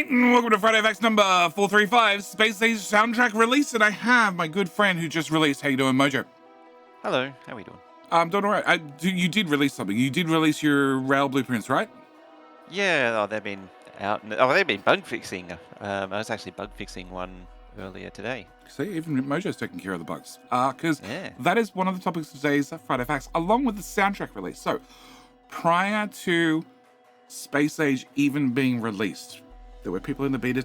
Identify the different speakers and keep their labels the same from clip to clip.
Speaker 1: and welcome to Friday Facts number 435, Space Age soundtrack release, and I have my good friend who just released. How you doing, Mojo?
Speaker 2: Hello, how are we doing?
Speaker 1: I'm doing all right. You did release something. You did release your rail blueprints, right?
Speaker 2: Yeah, they've been out. They've been bug fixing. I was actually bug fixing one earlier today.
Speaker 1: See, even Mojo's taking care of the bugs. Because
Speaker 2: Yeah.
Speaker 1: that is one of the topics of today's Friday Facts, along with the soundtrack release. So, prior to Space Age even being released, there were people in the beta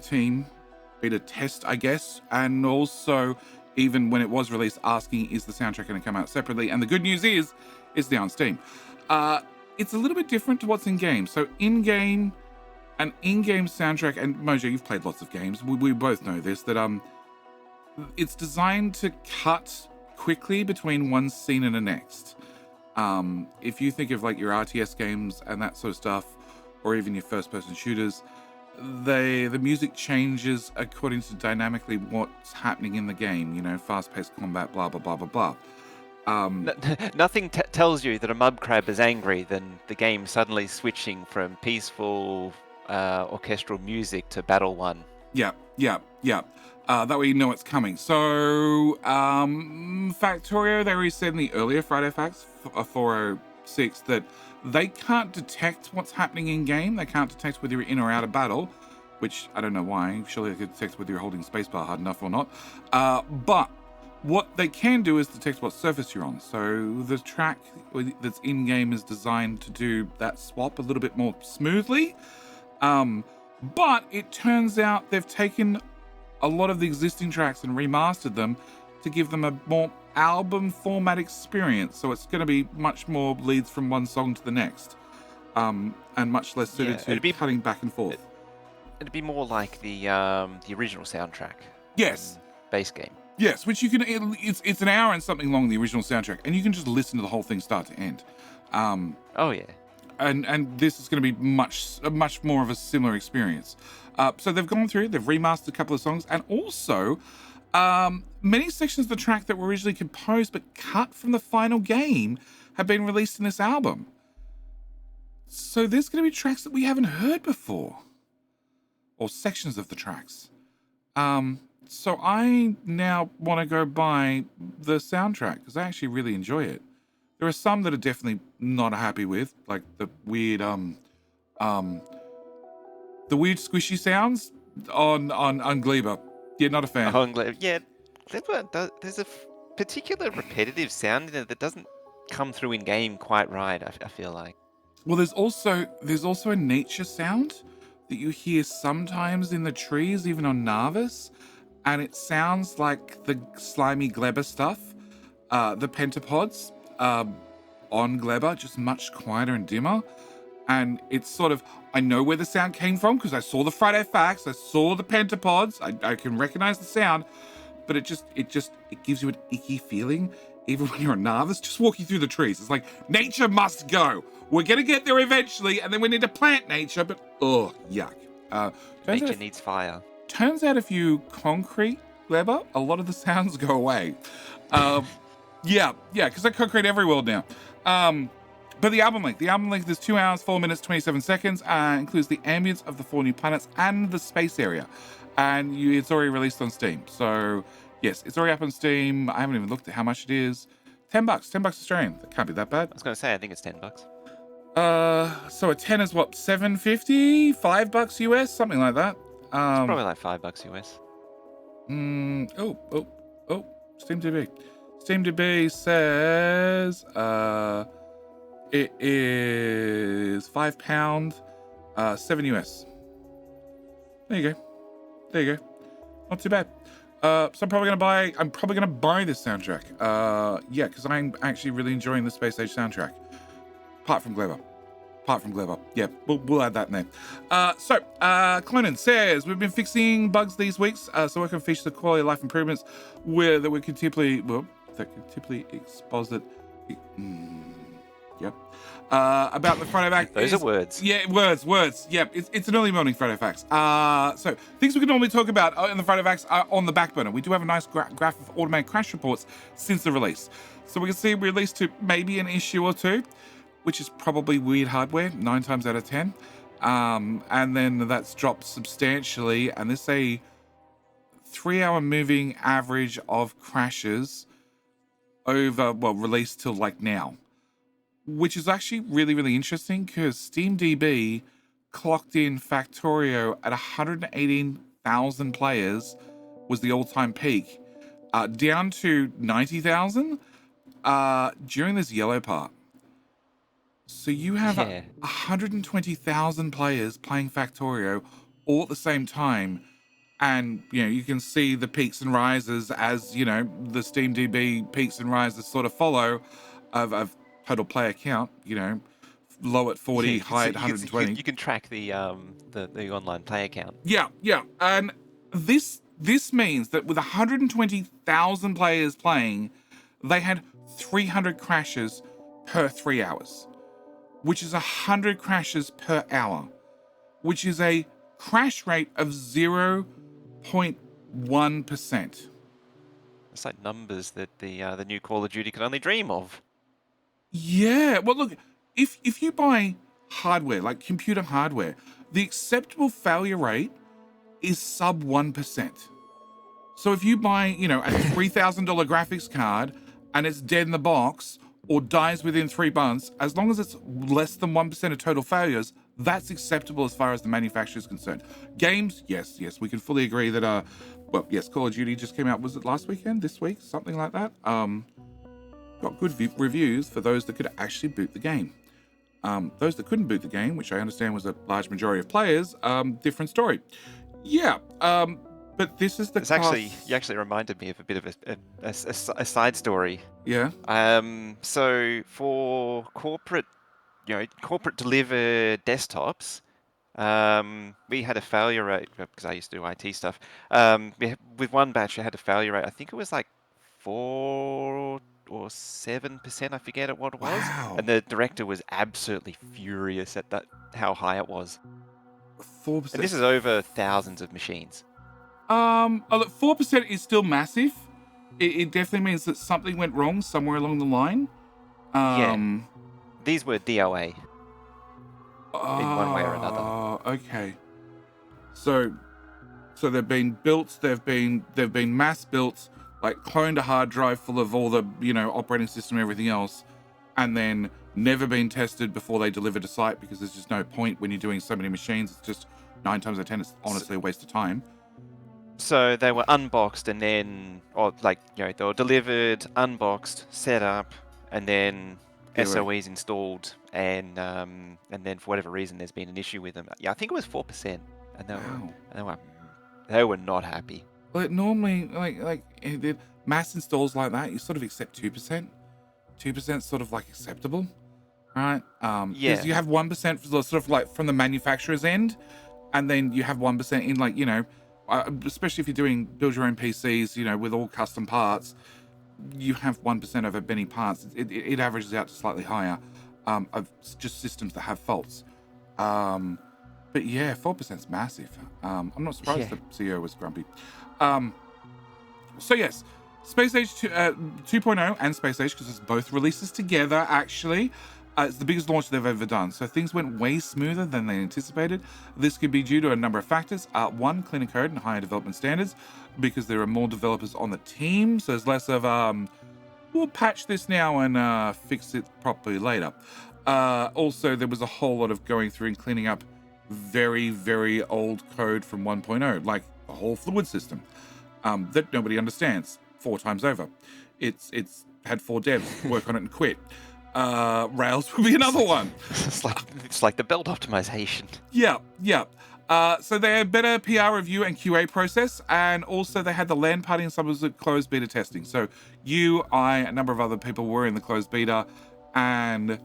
Speaker 1: test, I guess, and also even when it was released, asking, is the soundtrack going to come out separately? And the good news is, it's now on Steam. It's a little bit different to what's in-game. So in-game soundtrack, and Mojo, you've played lots of games. We both know this, that it's designed to cut quickly between one scene and the next. If you think of like your RTS games and that sort of stuff, or even your first-person shooters, the music changes according to dynamically what's happening in the game. You know, fast-paced combat, blah blah blah blah blah.
Speaker 2: Nothing tells you that a mud crab is angry than the game suddenly switching from peaceful orchestral music to battle one.
Speaker 1: Yeah. That way you know it's coming. So, Factorio, they already said in the earlier Friday Facts 406 that they can't detect what's happening in game. They can't detect whether you're in or out of battle, which I don't know why. Surely they could detect whether you're holding spacebar hard enough or not. But what they can do is detect what surface you're on. So the track that's in game is designed to do that swap a little bit more smoothly. But it turns out they've taken a lot of the existing tracks and remastered them to give them a more album format experience. So it's going to be much more leads from one song to the next, and much less suited to cutting back and forth.
Speaker 2: It'd be more like the original soundtrack.
Speaker 1: Yes.
Speaker 2: Base game.
Speaker 1: Yes, which you can. It's an hour and something long, the original soundtrack, and you can just listen to the whole thing start to end.
Speaker 2: Oh yeah.
Speaker 1: And this is going to be much more of a similar experience. So they've gone through, they've remastered a couple of songs, and also many sections of the track that were originally composed but cut from the final game have been released in this album. So there's going to be tracks that we haven't heard before, or sections of the tracks. So I now want to go buy the soundtrack because I actually really enjoy it. There are some that are definitely not happy with, like the weird squishy sounds on Gleba. Yeah, not a fan.
Speaker 2: Yeah, there's a particular repetitive sound in it that doesn't come through in game quite right. I feel like.
Speaker 1: Well, there's also a nature sound that you hear sometimes in the trees, even on Narvis, and it sounds like the slimy Gleba stuff, the pentapods. On Gleba, just much quieter and dimmer, and it's sort of, I know where the sound came from because I saw the Friday Facts, I saw the pentapods, I can recognize the sound, but it gives you an icky feeling even when you're on Narvis, just walking through the trees. It's like, nature must go, we're gonna get there eventually, and then we need to plant nature, but yuck.
Speaker 2: Nature needs fire.
Speaker 1: Turns out if you concrete Gleba, a lot of the sounds go away. Yeah, because they concrete every world now. But the album length is 2 hours, 4 minutes, 27 seconds, includes the ambience of the 4 new planets and the space area. And it's already released on Steam. So, yes, it's already up on Steam. I haven't even looked at how much it is. $10, $10 Australian. That can't be that bad.
Speaker 2: I was going to say, I think it's $10.
Speaker 1: So a 10 is what, $7.50? $5 US? Something like that.
Speaker 2: It's probably like $5 US.
Speaker 1: SteamDB. SteamDB says it is £5, $7 US. There you go. Not too bad. So I'm probably gonna buy this soundtrack. Because I'm actually really enjoying the Space Age soundtrack. Apart from Gleba. Yeah, we'll add that in there. Clonan says, we've been fixing bugs these weeks, so we can feature the quality of life improvements that we can typically exposit. Yep. About the Friday Facts.
Speaker 2: Those are words.
Speaker 1: Yeah, words. Yep, it's an early morning Friday Facts. So things we can normally talk about in the Friday Facts are on the back burner. We do have a nice graph of automated crash reports since the release. So we can see we released to maybe an issue or two, which is probably weird hardware, 9 times out of 10. And then that's dropped substantially. And there's a 3-hour moving average of crashes over, well, released till like now, which is actually really, really interesting because SteamDB clocked in Factorio at 118,000 players was the all-time peak, down to 90,000 during this yellow part. So you have
Speaker 2: Yeah.
Speaker 1: 120,000 players playing Factorio all at the same time. And, you can see the peaks and rises as, the SteamDB peaks and rises sort of follow of total player count, low at 40,
Speaker 2: Yeah,
Speaker 1: high at
Speaker 2: you can
Speaker 1: 120.
Speaker 2: you can track the online player count.
Speaker 1: Yeah, yeah. And this means that with 120,000 players playing, they had 300 crashes per 3 hours, which is 100 crashes per hour, which is a crash rate of 0.1%.
Speaker 2: It's like numbers that the new Call of Duty can only dream of.
Speaker 1: Yeah, well, look, if you buy hardware, like computer hardware, the acceptable failure rate is sub 1%. So if you buy, a $3,000 graphics card and it's dead in the box or dies within 3 months, as long as it's less than 1% of total failures, that's acceptable as far as the manufacturer is concerned. Games, yes, we can fully agree that, yes, Call of Duty just came out, was it last weekend, this week, something like that? Got good reviews for those that could actually boot the game. Those that couldn't boot the game, which I understand was a large majority of players, different story. Yeah, but this is the
Speaker 2: You actually reminded me of a bit of a side story.
Speaker 1: Yeah.
Speaker 2: So for corporate delivered desktops, we had a failure rate because I used to do IT stuff. With one batch, I had a failure rate. I think it was like 4 or 7%. I forget what it was.
Speaker 1: Wow.
Speaker 2: And the director was absolutely furious at how high it was.
Speaker 1: 4%.
Speaker 2: And this is over thousands of machines.
Speaker 1: Look, 4% is still massive. It definitely means that something went wrong somewhere along the line.
Speaker 2: Yeah. These were DOA in one way or another.
Speaker 1: Okay. So they've been built. They've been mass built, like cloned a hard drive full of all the operating system and everything else, and then never been tested before they deliver to site because there's just no point when you're doing so many machines. It's just 9 times out of 10, it's honestly a waste of time.
Speaker 2: So they were unboxed and then, they were delivered, unboxed, set up, and then SOEs installed, and then for whatever reason there's been an issue with them. Yeah, I think it was 4%, and they were not happy.
Speaker 1: Well, it normally mass installs like that, you sort of accept 2%. 2% sort of like acceptable, right? Because you have 1% sort of like from the manufacturer's end, and then you have 1% in especially if you're doing build your own PCs, with all custom parts, you have 1% over many parts. It averages out to slightly higher of just systems that have faults. But yeah, 4% is massive. I'm not surprised the CEO was grumpy. So yes, Space Age 2.0 and Space Age, because it's both releases together, actually. It's the biggest launch they've ever done. So things went way smoother than they anticipated. This could be due to a number of factors. One, cleaner code and higher development standards, because there are more developers on the team. So there's less of, we'll patch this now and fix it properly later. Also, there was a whole lot of going through and cleaning up very, very old code from 1.0, like the whole fluid system that nobody understands 4 times over. It's had 4 devs work on it and quit. Rails would be another one.
Speaker 2: It's like the build optimization.
Speaker 1: Yeah. So they had better PR review and QA process, and also they had the LAN party and some of the closed beta testing. So a number of other people were in the closed beta, and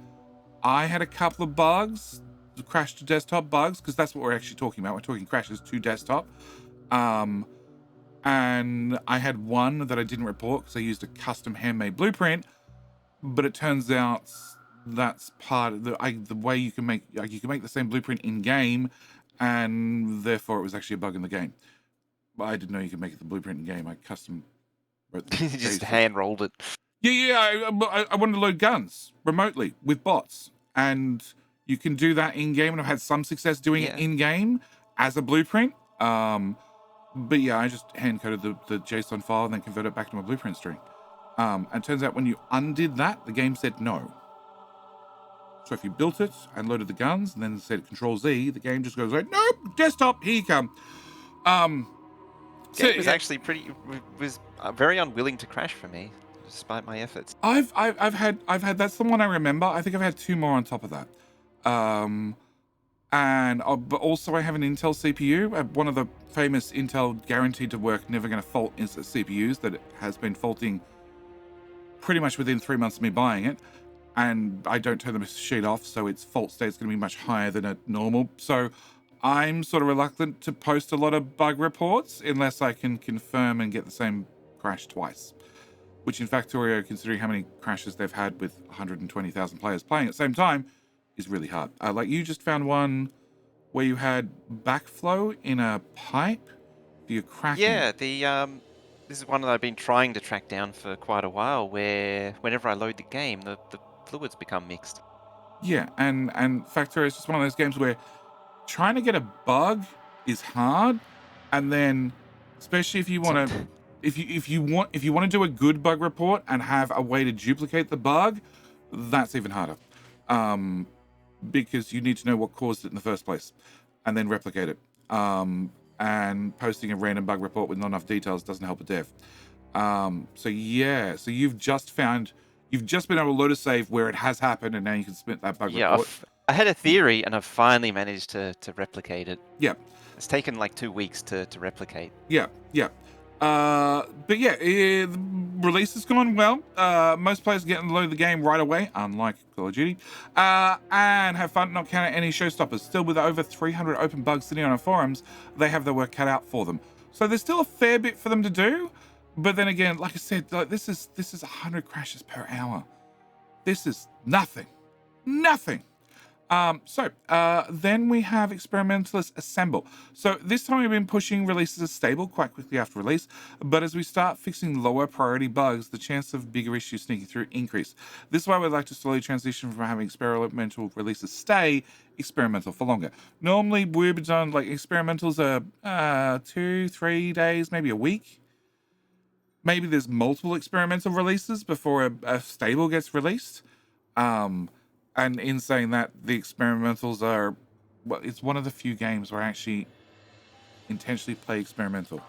Speaker 1: I had a couple of bugs, crash to desktop bugs, because that's what we're actually talking about. We're talking crashes to desktop. And I had one that I didn't report because I used a custom handmade blueprint, but it turns out that's part of the way you can make the same blueprint in game, and therefore it was actually a bug in the game. But I didn't know you could make the blueprint in game. I custom wrote the
Speaker 2: You just hand rolled it.
Speaker 1: Yeah. I wanted to load guns remotely with bots, and You can do that in game, and I've had some success doing it in game as a blueprint. But yeah, I just hand coded the JSON file and then converted it back to my blueprint string. And it turns out when you undid that, the game said no. So if you built it and loaded the guns and then said Control Z, the game just goes like, nope, desktop, here you come.
Speaker 2: It was actually was very unwilling to crash for me, despite my efforts.
Speaker 1: I've had that's the one I remember. I think I've had 2 more on top of that. But also I have an Intel CPU. One of the famous Intel guaranteed to work, never going to fault CPUs that it has been faulting pretty much within 3 months of me buying it. And I don't turn the sheet off, so its fault state's going to be much higher than a normal. So I'm sort of reluctant to post a lot of bug reports unless I can confirm and get the same crash twice. Which in Factorio, considering how many crashes they've had with 120,000 players playing at the same time, is really hard. Like you just found one where you had backflow in a pipe. You're cracking.
Speaker 2: Yeah, this is one that I've been trying to track down for quite a while, where whenever I load the game, the fluids become mixed.
Speaker 1: Yeah, and Factorio is just one of those games where trying to get a bug is hard, and then especially if you want to if you want to do a good bug report and have a way to duplicate the bug, that's even harder. Because you need to know what caused it in the first place and then replicate it. And posting a random bug report with not enough details doesn't help a dev. So you've just been able to load a save where it has happened, and now you can submit that bug report.
Speaker 2: I had a theory, and I've finally managed to replicate it.
Speaker 1: Yeah.
Speaker 2: It's taken like 2 weeks to replicate.
Speaker 1: Yeah. But yeah, the release has gone well. Most players get to load the game right away, unlike Call of Duty, and have fun, not count any showstoppers. Still, with over 300 open bugs sitting on our forums, they have their work cut out for them. So there's still a fair bit for them to do. But then again, like I said, like this is 100 crashes per hour. This is nothing. Then we have Experimentalists Assemble. So this time we've been pushing releases as stable quite quickly after release, but as we start fixing lower priority bugs, the chance of bigger issues sneaking through increase. This is why we'd like to slowly transition from having experimental releases stay experimental for longer. Normally we've done like experimentals are 2-3 days, maybe a week. Maybe there's multiple experimental releases before a stable gets released. And in saying that, the experimentals are, well, it's one of the few games where I actually intentionally play experimental,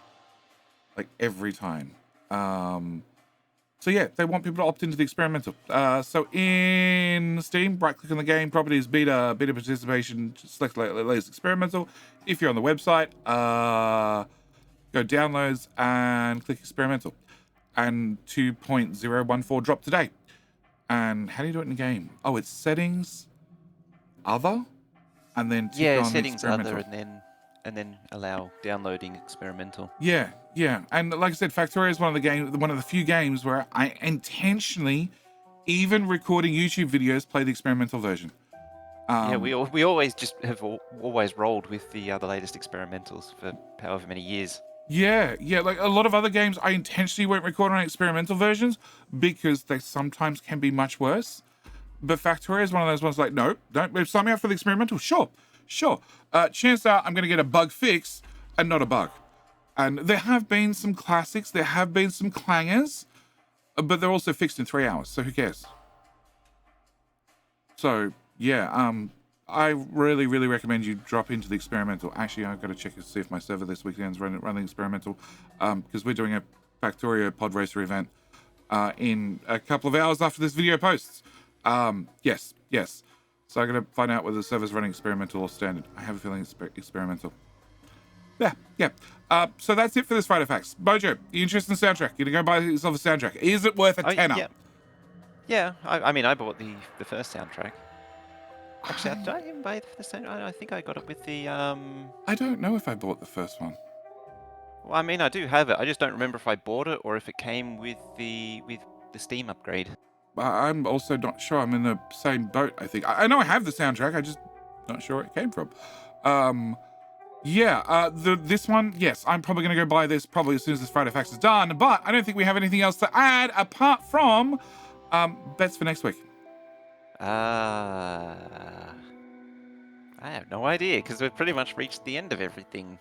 Speaker 1: like every time. So yeah, they want people to opt into the experimental. So in Steam, right-click on the game, properties, beta participation, select latest experimental. If you're on the website, go downloads and click experimental. And 2.014 drop today. And how do you do it in the game? Oh, it's settings, other, and then
Speaker 2: tick on settings other, and then allow downloading experimental.
Speaker 1: Yeah. And like I said, Factorio is one of the few games where I intentionally, even recording YouTube videos, play the experimental version.
Speaker 2: We always just have always rolled with the latest experimentals for however many years.
Speaker 1: Yeah, like a lot of other games, I intentionally won't record on experimental versions because they sometimes can be much worse. But Factorio is one of those ones like, no, don't sign me up for the experimental. Sure. Chances are I'm going to get a bug fix and not a bug. And there have been some classics, there have been some clangers, but they're also fixed in 3 hours, so who cares? So, yeah, I really, really recommend you drop into the experimental. Actually, I've got to check to see if my server this weekend's running experimental, because we're doing a Factorio Pod Racer event in a couple of hours after this video posts. Yes. So I'm going to find out whether the server's running experimental or standard. I have a feeling it's experimental. Yeah. So that's it for this Friday Facts. Bojo, you interested in the soundtrack? You're going to go buy yourself a soundtrack. Is it worth a tenner?
Speaker 2: Yeah. I mean, I bought the first soundtrack. Actually, did I even buy the soundtrack? I think I got it with the...
Speaker 1: I don't know if I bought the first one.
Speaker 2: Well, I mean, I do have it. I just don't remember if I bought it or if it came with the Steam upgrade.
Speaker 1: I'm also not sure. I'm in the same boat, I think. I know I have the soundtrack. I'm just not sure where it came from. This one, yes, I'm probably going to go buy this probably as soon as this Friday Facts is done. But I don't think we have anything else to add apart from bets for next week.
Speaker 2: I have no idea because we've pretty much reached the end of everything.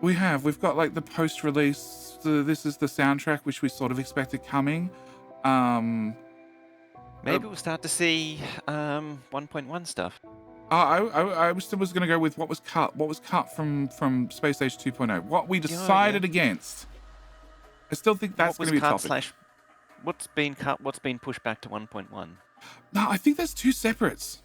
Speaker 1: We've got like the post-release. This is the soundtrack, which we sort of expected coming.
Speaker 2: Maybe we'll start to see 1.1 stuff.
Speaker 1: I was going to go with what was cut. What was cut from Space Age 2.0. What we decided against. I still think that's going to be a topic.
Speaker 2: What's been cut? What's been pushed back to 1.1?
Speaker 1: No, I think that's two separates.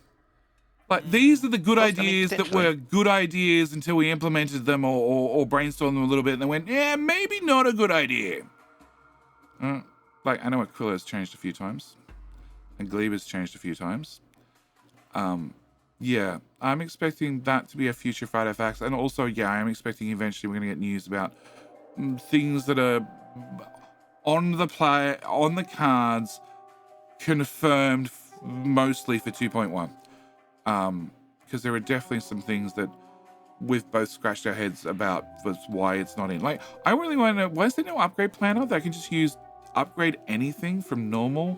Speaker 1: Like, these are the good ideas that were good ideas until we implemented them or brainstormed them a little bit, and then went, yeah, maybe not a good idea. Like, I know Aquila has changed a few times, and Glebe has changed a few times. Yeah, I'm expecting that to be a future Friday Facts, and also, yeah, I'm expecting eventually we're going to get news about things that are on the cards, confirmed mostly for 2.1. Because there are definitely some things that we've both scratched our heads about was why it's not in. Like, I really want to know, why is there no upgrade planner that I can just use upgrade anything from normal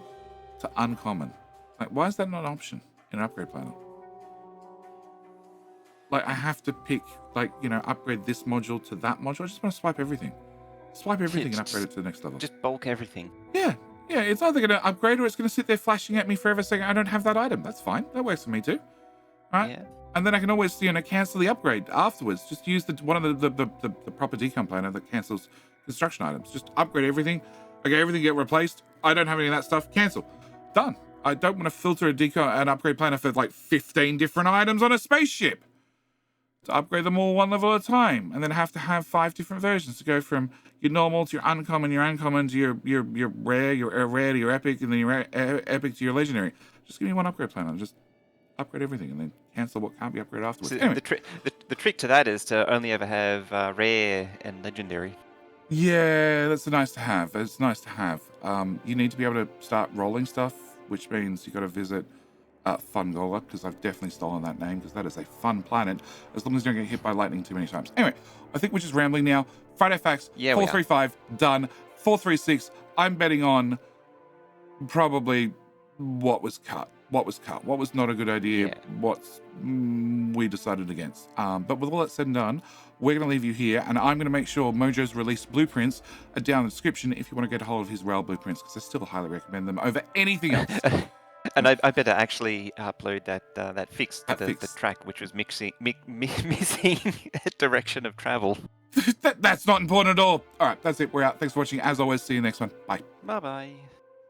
Speaker 1: to uncommon? Like, why is that not an option in an upgrade planner? Like, I have to pick, like, you know, upgrade this module to that module. I just want to swipe everything. Swipe everything and upgrade it to the next level.
Speaker 2: Just bulk everything.
Speaker 1: Yeah, it's either going to upgrade or it's going to sit there flashing at me forever saying, I don't have that item. That's fine. That works for me too. Right? Yeah. And then I can always, you know, cancel the upgrade afterwards. Just use one of the proper decom planner that cancels construction items. Just upgrade everything. Okay, everything get replaced. I don't have any of that stuff. Cancel. Done. I don't want to filter an upgrade planner for like 15 different items on a spaceship. To upgrade them all one level at a time, and then have to have 5 different versions to go from your normal to your uncommon to your rare, your rare to your epic, and then your epic to your legendary. Just give me one upgrade plan and just upgrade everything, and then cancel what can't be upgraded afterwards.
Speaker 2: So
Speaker 1: anyway.
Speaker 2: the trick to that is to only ever have rare and legendary.
Speaker 1: Yeah, that's nice to have. It's nice to have. You need to be able to start rolling stuff, which means you got to visit Fungola, because I've definitely stolen that name, because that is a fun planet, as long as you don't get hit by lightning too many times. Anyway, I think we're just rambling now. Friday Facts, 435, done. 436, I'm betting on probably what was cut. What was not a good idea, what we decided against. But with all that said and done, we're going to leave you here, and I'm going to make sure Mojo's released blueprints are down in the description if you want to get a hold of his rail blueprints, because I still highly recommend them over anything else.
Speaker 2: And I better actually upload that fix to the track, which was missing direction of travel.
Speaker 1: That's not important at all. All right, that's it. We're out. Thanks for watching. As always, see you next one. Bye.
Speaker 2: Bye-bye.